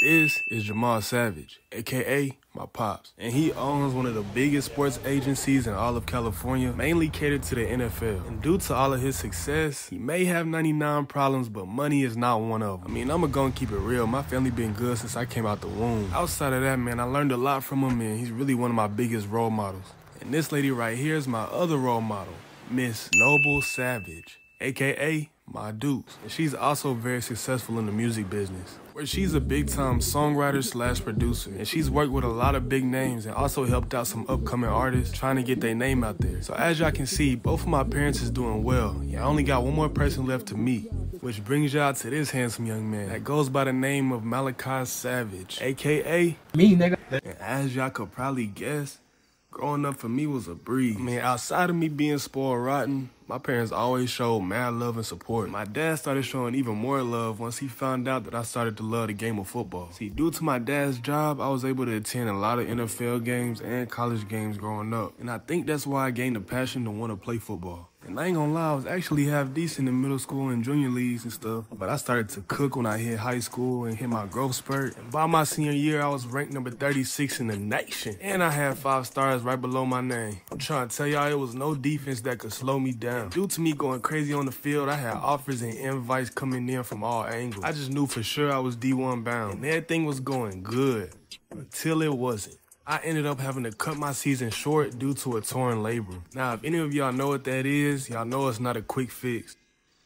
This is Jamal Savage, aka my pops, and he owns one of the biggest sports agencies in all of California, mainly catered to the NFL. And due to all of his success, he may have 99 problems, but money is not one of them. I mean, I'm gonna keep it real. My family been good since I came out the womb. Outside of that, man, I learned a lot from him, and he's really one of my biggest role models. And this lady right here is my other role model, Miss Noble Savage, aka my Dukes. And she's also very successful in the music business, where she's a big-time songwriter slash producer. And she's worked with a lot of big names and also helped out some upcoming artists trying to get their name out there. So as y'all can see, both of my parents is doing well. Yeah, I only got one more person left to meet, which brings y'all to this handsome young man that goes by the name of Malachi Savage, aka me, nigga. And as y'all could probably guess, growing up for me was a breeze. I mean, outside of me being spoiled rotten, my parents always showed mad love and support. My dad started showing even more love once he found out that I started to love the game of football. See, due to my dad's job, I was able to attend a lot of NFL games and college games growing up. And I think that's why I gained a passion to want to play football. And I ain't gonna lie, I was actually half decent in middle school and junior leagues and stuff. But I started to cook when I hit high school and hit my growth spurt. And by my senior year, I was ranked number 36 in the nation. And I had 5 stars right below my name. I'm trying to tell y'all, it was no defense that could slow me down. And due to me going crazy on the field, I had offers and invites coming in from all angles. I just knew for sure I was D1 bound. And everything was going good until it wasn't. I ended up having to cut my season short due to a torn labrum. Now, if any of y'all know what that is, y'all know it's not a quick fix.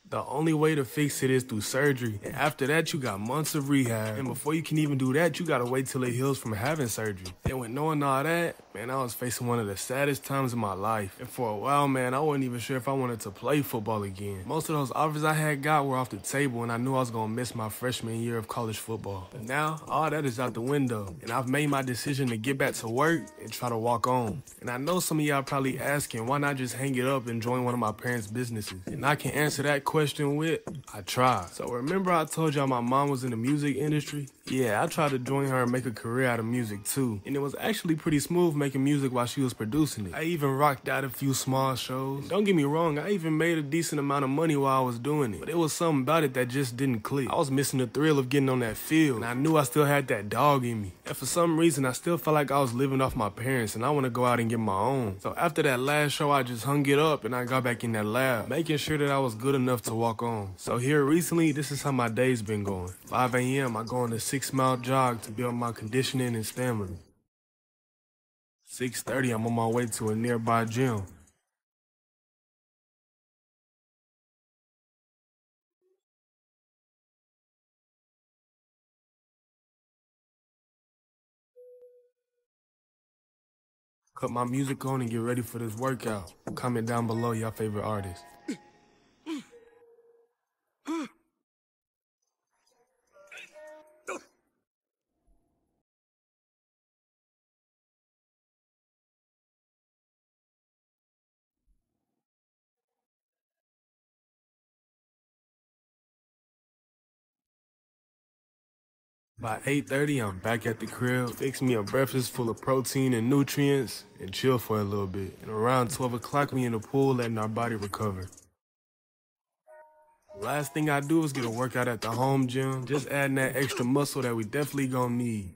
The only way to fix it is through surgery. And after that, you got months of rehab. And before you can even do that, you gotta wait till it heals from having surgery. And with knowing all that, man, I was facing one of the saddest times in my life. And for a while, man, I wasn't even sure if I wanted to play football again. Most of those offers I had got were off the table, and I knew I was gonna miss my freshman year of college football. But now, all that is out the window. And I've made my decision to get back to work and try to walk on. And I know some of y'all probably asking, why not just hang it up and join one of my parents' businesses? And I can answer that question with, I tried. So remember I told y'all my mom was in the music industry? Yeah, I tried to join her and make a career out of music too. And it was actually pretty smooth making music while she was producing it. I even rocked out a few small shows. Don't get me wrong, I even made a decent amount of money while I was doing it. But it was something about it that just didn't click. I was missing the thrill of getting on that field. And I knew I still had that dog in me. And for some reason, I still felt like I was living off my parents and I want to go out and get my own. So after that last show, I just hung it up and I got back in that lab, making sure that I was good enough to walk on. So here recently, this is how my day's been going. 5 a.m., I go on a 6-mile jog to build my conditioning and stamina. 6:30, I'm on my way to a nearby gym. Cut my music on and get ready for this workout. Comment down below your favorite artist. By 8:30, I'm back at the crib, fix me a breakfast full of protein and nutrients, and chill for a little bit. And around 12 o'clock, we in the pool letting our body recover. Last thing I do is get a workout at the home gym, just adding that extra muscle that we definitely gonna need.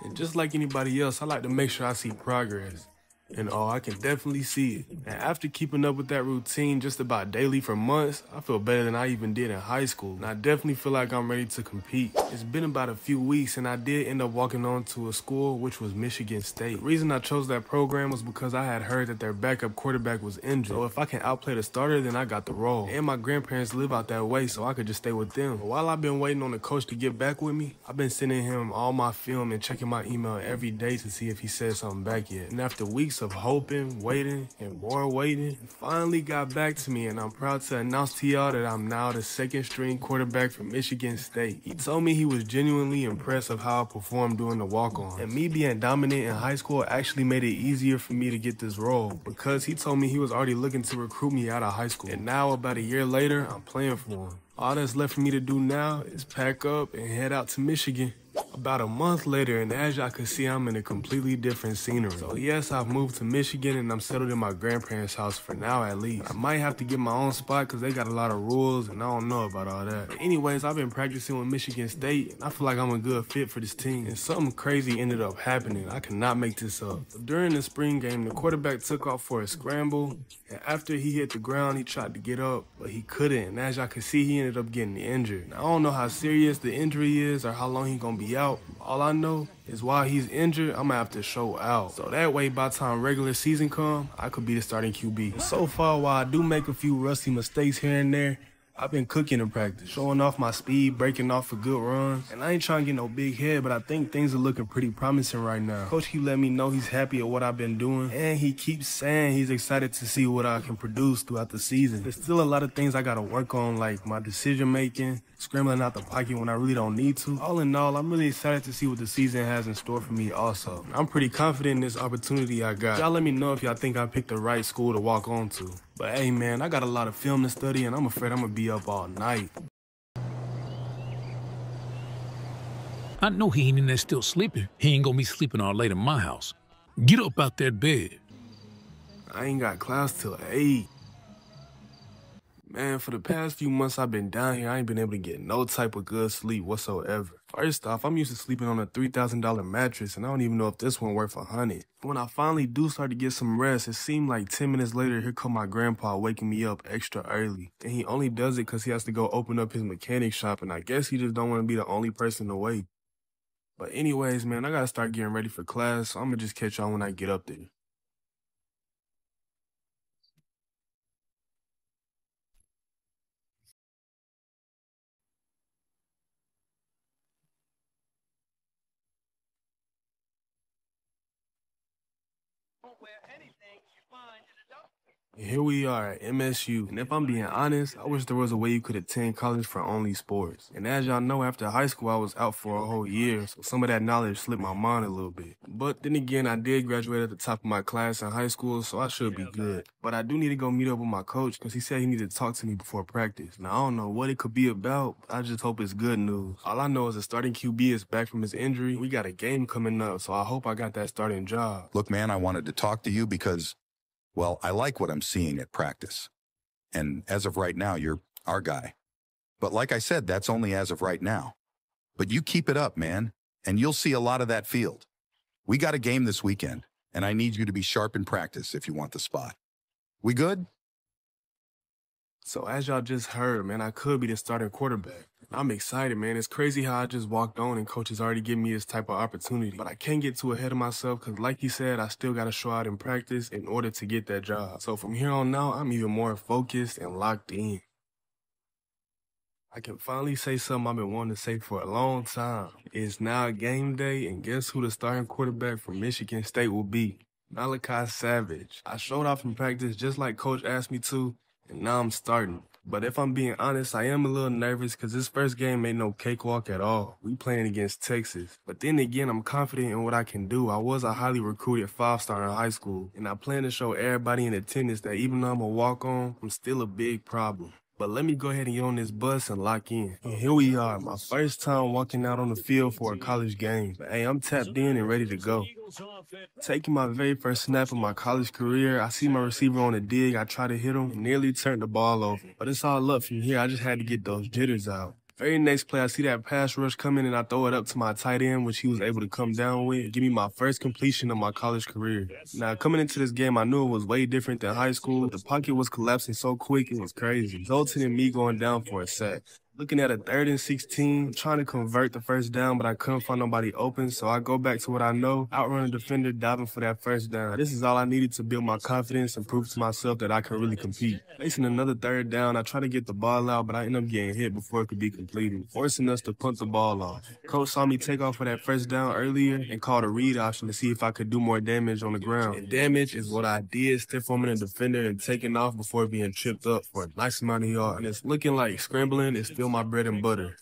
And just like anybody else, I like to make sure I see progress. And I can definitely see it. And after keeping up with that routine just about daily for months, I feel better than I even did in high school. And I definitely feel like I'm ready to compete. It's been about a few weeks and I did end up walking on to a school, which was Michigan State. The reason I chose that program was because I had heard that their backup quarterback was injured. So if I can outplay the starter, then I got the role. And my grandparents live out that way, so I could just stay with them. But while I've been waiting on the coach to get back with me, I've been sending him all my film and checking my email every day to see if he said something back yet. And after weeks of hoping, waiting, and more waiting, he finally got back to me, and I'm proud to announce to y'all that I'm now the 2nd string quarterback for Michigan State. He told me he was genuinely impressed of how I performed during the walk-on. And me being dominant in high school actually made it easier for me to get this role, because he told me he was already looking to recruit me out of high school. And now, about a year later, I'm playing for him. All that's left for me to do now is pack up and head out to Michigan. About a month later, and as y'all can see, I'm in a completely different scenery. So yes, I've moved to Michigan and I'm settled in my grandparents' house for now at least. I might have to get my own spot because they got a lot of rules and I don't know about all that. But anyways, I've been practicing with Michigan State and I feel like I'm a good fit for this team. And something crazy ended up happening. I cannot make this up. So during the spring game, the quarterback took off for a scramble, and after he hit the ground, he tried to get up, but he couldn't. And as y'all can see, he ended up getting injured. Now, I don't know how serious the injury is or how long he's gonna be out. All I know is while he's injured, I'm gonna have to show out. So that way, by the time regular season come, I could be the starting QB. So far, while I do make a few rusty mistakes here and there, I've been cooking in practice, showing off my speed, breaking off for good runs. And I ain't trying to get no big head, but I think things are looking pretty promising right now. Coach keep letting me know he's happy at what I've been doing, and he keeps saying he's excited to see what I can produce throughout the season. There's still a lot of things I gotta work on, like my decision making, scrambling out the pocket when I really don't need to. All in all, I'm really excited to see what the season has in store for me also. I'm pretty confident in this opportunity I got. Y'all let me know if y'all think I picked the right school to walk on to. But hey man, I got a lot of film to study and I'm afraid I'm gonna be up all night. I know he ain't in there still sleeping. He ain't gonna be sleeping all late in my house. Get up out that bed. I ain't got class till 8. Man, for the past few months I've been down here, I ain't been able to get no type of good sleep whatsoever. First off, I'm used to sleeping on a $3,000 mattress, and I don't even know if this one worth $100. When I finally do start to get some rest, it seemed like 10 minutes later, here come my grandpa waking me up extra early. And he only does it because he has to go open up his mechanic shop, and I guess he just don't want to be the only person to wait. But anyways, man, I gotta start getting ready for class, so I'm gonna just catch y'all when I get up there. And here we are at MSU, and if I'm being honest, I wish there was a way you could attend college for only sports. And as y'all know, after high school, I was out for a whole year, so some of that knowledge slipped my mind a little bit. But then again, I did graduate at the top of my class in high school, so I should be good. But I do need to go meet up with my coach, because he said he needed to talk to me before practice. Now, I don't know what it could be about, but I just hope it's good news. All I know is the starting QB is back from his injury. We got a game coming up, so I hope I got that starting job. Look, man, I wanted to talk to you because, well, I like what I'm seeing at practice. And as of right now, you're our guy. But like I said, that's only as of right now. But you keep it up, man, and you'll see a lot of that field. We got a game this weekend, and I need you to be sharp in practice if you want the spot. We good? So as y'all just heard, man, I could be the starting quarterback. I'm excited, man. It's crazy how I just walked on and coach is already giving me this type of opportunity. But I can't get too ahead of myself because like he said, I still got to show out in practice in order to get that job. So from here on out, I'm even more focused and locked in. I can finally say something I've been wanting to say for a long time. It's now game day, and guess who the starting quarterback for Michigan State will be? Malachi Savage. I showed off in practice just like coach asked me to, and now I'm starting. But if I'm being honest, I am a little nervous because this first game ain't no cakewalk at all. We playing against Texas. But then again, I'm confident in what I can do. I was a highly recruited 5-star in high school, and I plan to show everybody in attendance that even though I'm a walk-on, I'm still a big problem. But let me go ahead and get on this bus and lock in. And here we are, my first time walking out on the field for a college game. But hey, I'm tapped in and ready to go. Taking my very first snap of my college career, I see my receiver on a dig. I try to hit him and nearly turned the ball over. But it's all up from here. I just had to get those jitters out. Very next play, I see that pass rush coming and I throw it up to my tight end, which he was able to come down with and give me my first completion of my college career. Now, coming into this game, I knew it was way different than high school. The pocket was collapsing so quick, it was crazy, resulting in me going down for a sack. Looking at a 3rd and 16, trying to convert the first down, but I couldn't find nobody open, so I go back to what I know, outrun a defender, diving for that first down. This is all I needed to build my confidence and prove to myself that I can really compete. Facing another 3rd down, I try to get the ball out, but I end up getting hit before it could be completed, forcing us to punt the ball off. Coach saw me take off for that first down earlier and called a read option to see if I could do more damage on the ground. And damage is what I did, stiff-arming a defender and taking off before being tripped up for a nice amount of yards. And it's looking like scrambling is still still my bread and butter.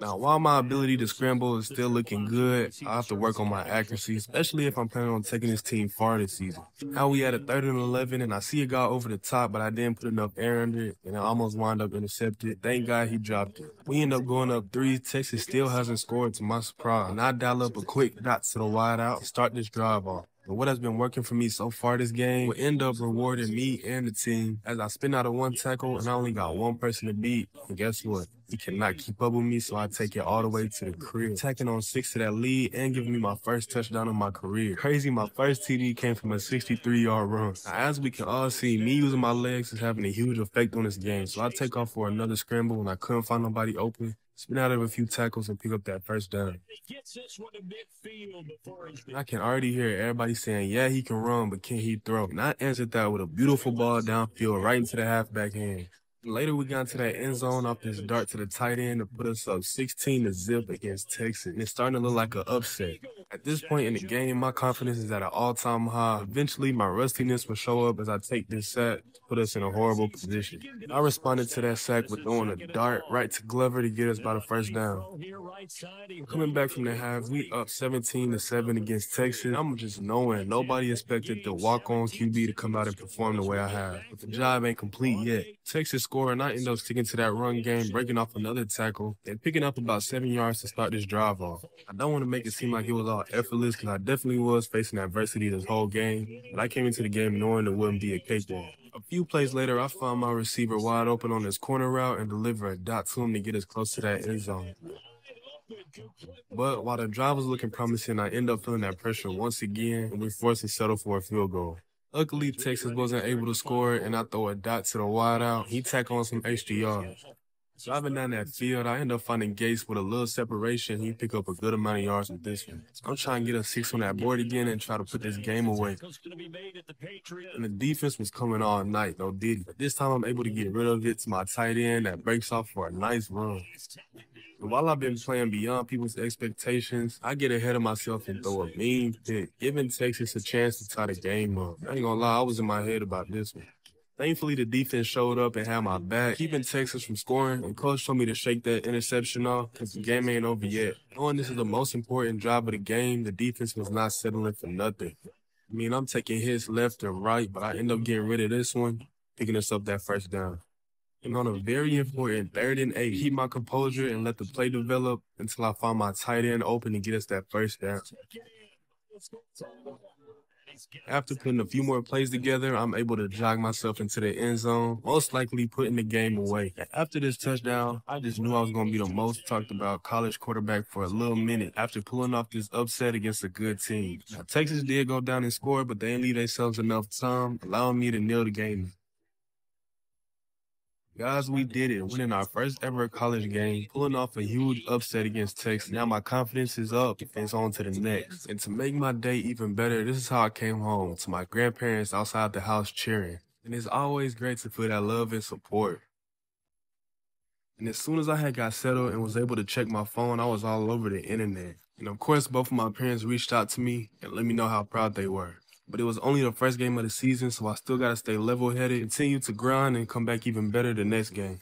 Now, while my ability to scramble is still looking good, I have to work on my accuracy, especially if I'm planning on taking this team far this season. Now we had a 3rd and 11, and I see a guy over the top, but I didn't put enough air under it, and I almost wound up intercepted. Thank God he dropped it. We end up going up 3. Texas still hasn't scored, to my surprise. And I dial up a quick dot to the wide out and start this drive off. And what has been working for me so far this game will end up rewarding me and the team as I spin out of 1 tackle and I only got 1 person to beat. And guess what? He cannot keep up with me, so I take it all the way to the crib, tacking on 6 to that lead and giving me my first touchdown of my career. Crazy, my first TD came from a 63-yard run. Now, as we can all see, me using my legs is having a huge effect on this game, so I take off for another scramble when I couldn't find nobody open. Spin out of a few tackles and pick up that first down. I can already hear everybody saying, yeah, he can run, but can he throw? And I answered that with a beautiful ball downfield right into the halfback hand. Later, we got into that end zone off this dart to the tight end to put us up 16-0 against Texas. And it's starting to look like an upset. At this point in the game, my confidence is at an all-time high. Eventually, my rustiness will show up as I take this sack to put us in a horrible position. I responded to that sack with throwing a dart right to Glover to get us by the first down. Coming back from the half, we up 17-7 against Texas. I'm just knowing nobody expected the walk-on QB to come out and perform the way I have. But the job ain't complete yet. Texas scored, and I end up sticking to that run game, breaking off another tackle, and picking up about 7 yards to start this drive off. I don't want to make it seem like it was all effortless, because I definitely was facing adversity this whole game, but I came into the game knowing it wouldn't be a cakewalk. A few plays later, I found my receiver wide open on his corner route and deliver a dot to him to get us close to that end zone. But while the drive was looking promising, I end up feeling that pressure once again, and we're forced to settle for a field goal. Luckily, Texas wasn't able to score, and I throw a dot to the wide out. He tack on some extra yards. Driving down that field, I end up finding Gates with a little separation. He pick up a good amount of yards with this one. I'm trying to get a 6 on that board again and try to put this game away. And the defense was coming all night, no diddy. But this time I'm able to get rid of it to my tight end that breaks off for a nice run. And while I've been playing beyond people's expectations, I get ahead of myself and throw a mean pick, giving Texas a chance to tie the game up. I ain't gonna lie, I was in my head about this one. Thankfully, the defense showed up and had my back, keeping Texas from scoring, and Coach told me to shake that interception off because the game ain't over yet. Knowing this is the most important drive of the game, the defense was not settling for nothing. I mean, I'm taking hits left and right, but I end up getting rid of this one, picking us up that first down. And on a very important 3rd and 8, keep my composure and let the play develop until I find my tight end open to get us that first down. After putting a few more plays together, I'm able to jog myself into the end zone, most likely putting the game away. After this touchdown, I just knew I was going to be the most talked about college quarterback for a little minute after pulling off this upset against a good team. Now, Texas did go down and score, but they didn't leave themselves enough time, allowing me to nail the game. Guys, we did it, winning our first ever college game, pulling off a huge upset against Texas. Now my confidence is up and it's on to the next. And to make my day even better, this is how I came home, to my grandparents outside the house cheering. And it's always great to feel that love and support. And as soon as I had got settled and was able to check my phone, I was all over the internet. And of course, both of my parents reached out to me and let me know how proud they were. But it was only the first game of the season, so I still got to stay level-headed, continue to grind, and come back even better the next game.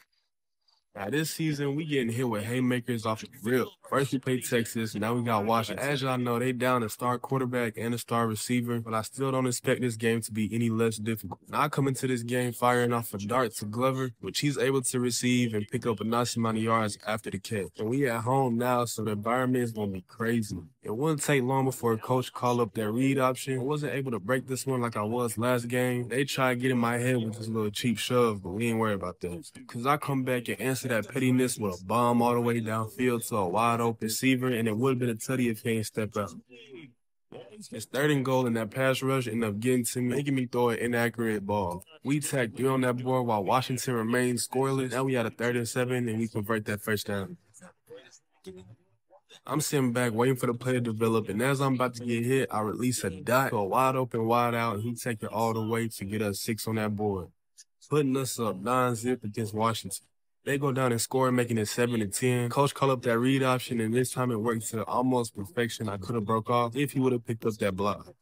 Now, this season, we getting hit with haymakers off the rip. First, we played Texas, now we got Washington. As y'all know, they down a star quarterback and a star receiver, but I still don't expect this game to be any less difficult. Now, I come into this game firing off a dart to Glover, which he's able to receive and pick up a nice amount of yards after the catch. And we at home now, so the environment is going to be crazy. It wouldn't take long before a coach called up their read option. I wasn't able to break this one like I was last game. They tried to get in my head with this little cheap shove, but we ain't worried about that. Because I come back and answer that pettiness with a bomb all the way downfield to a wide open receiver, and it would have been a tutty if he ain't stepped out. It's 3rd and goal, and that pass rush ended up getting to me, making me throw an inaccurate ball. We tacked 3 on that board while Washington remained scoreless. Now we had a 3rd and 7, and we convert that first down. I'm sitting back waiting for the play to develop, and as I'm about to get hit, I release a dot to a wide open wide out, and he take it all the way to get us 6 on that board, putting us up 9-0 against Washington. They go down and score, making it 7-10. Coach called up that read option, and this time it worked to almost perfection. I could have broke off if he would have picked up that block.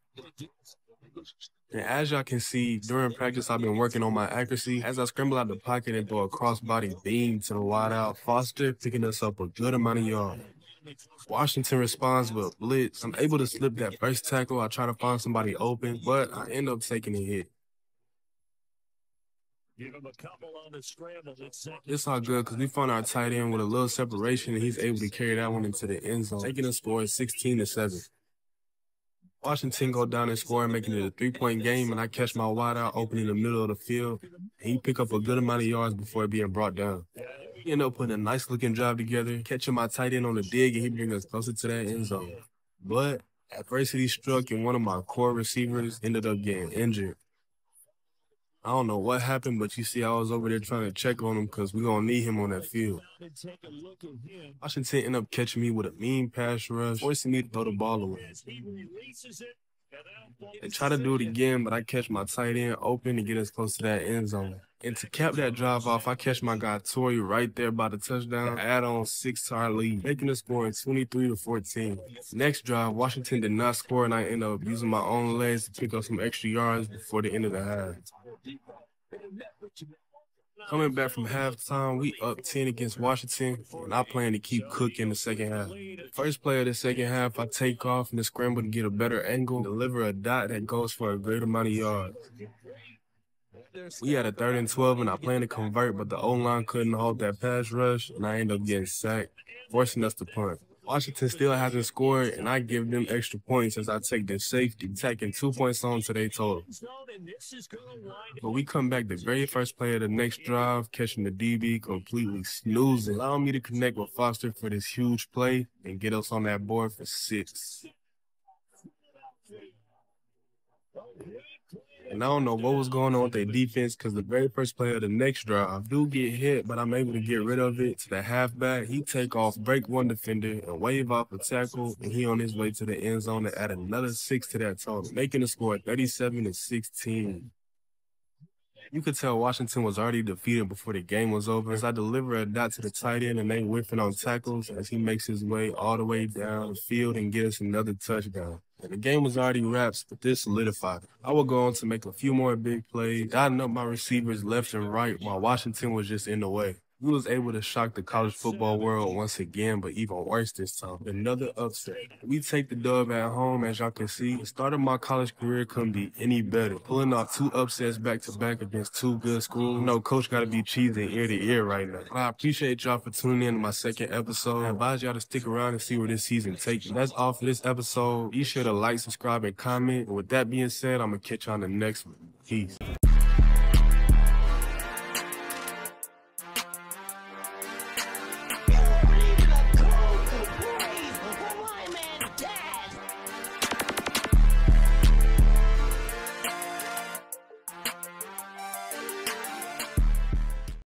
And as y'all can see, during practice, I've been working on my accuracy. As I scramble out the pocket and throw a crossbody beam to the wideout, Foster picking us up a good amount of yards. Washington responds with a blitz. I'm able to slip that first tackle. I try to find somebody open, but I end up taking a hit. It's all good because we found our tight end with a little separation, and he's able to carry that one into the end zone, taking a score 16-7. Washington go down and score, making it a 3-point game, and I catch my wideout open in the middle of the field, and he pick up a good amount of yards before being brought down. He ended up putting a nice-looking drive together, catching my tight end on the dig, and he bring us closer to that end zone. But adversity struck, and one of my core receivers ended up getting injured. I don't know what happened, but you see I was over there trying to check on him because we're going to need him on that field. Washington ended up catching me with a mean pass rush, forcing me to throw the ball away. They try to do it again, but I catch my tight end open to get us close to that end zone. And to cap that drive off, I catch my guy Torrey right there by the touchdown, add on 6 to our lead, making the score 23-14. Next drive, Washington did not score, and I end up using my own legs to pick up some extra yards before the end of the half. Coming back from halftime, we up 10 against Washington, and I plan to keep cooking the second half. First play of the second half, I take off in the scramble to get a better angle and deliver a dot that goes for a great amount of yards. We had a 3rd and 12, and I planned to convert, but the O-line couldn't hold that pass rush, and I ended up getting sacked, forcing us to punt. Washington still hasn't scored, and I give them extra points as I take their safety, tacking 2 points on to their total. But we come back the very first play of the next drive, catching the DB completely snoozing, allowing me to connect with Foster for this huge play and get us on that board for 6. And I don't know what was going on with their defense because the very first play of the next drive, I do get hit, but I'm able to get rid of it to the halfback. He take off, break one defender, and wave off a tackle, and he on his way to the end zone to add another 6 to that total, making the score 37-16. You could tell Washington was already defeated before the game was over as I deliver a dot to the tight end and they whiffing on tackles as he makes his way all the way down the field and get us another touchdown. And the game was already wrapped, but this solidified it. I would go on to make a few more big plays, dotting up my receivers left and right while Washington was just in the way. We was able to shock the college football world once again, but even worse this time. Another upset. We take the dub at home, as y'all can see. The start of my college career couldn't be any better. Pulling off 2 upsets back-to-back against 2 good schools. You know, Coach got to be cheesing ear to ear right now. I appreciate y'all for tuning in to my second episode. I advise y'all to stick around and see where this season takes you. That's all for this episode. Be sure to like, subscribe, and comment. And with that being said, I'm going to catch y'all on the next one. Peace.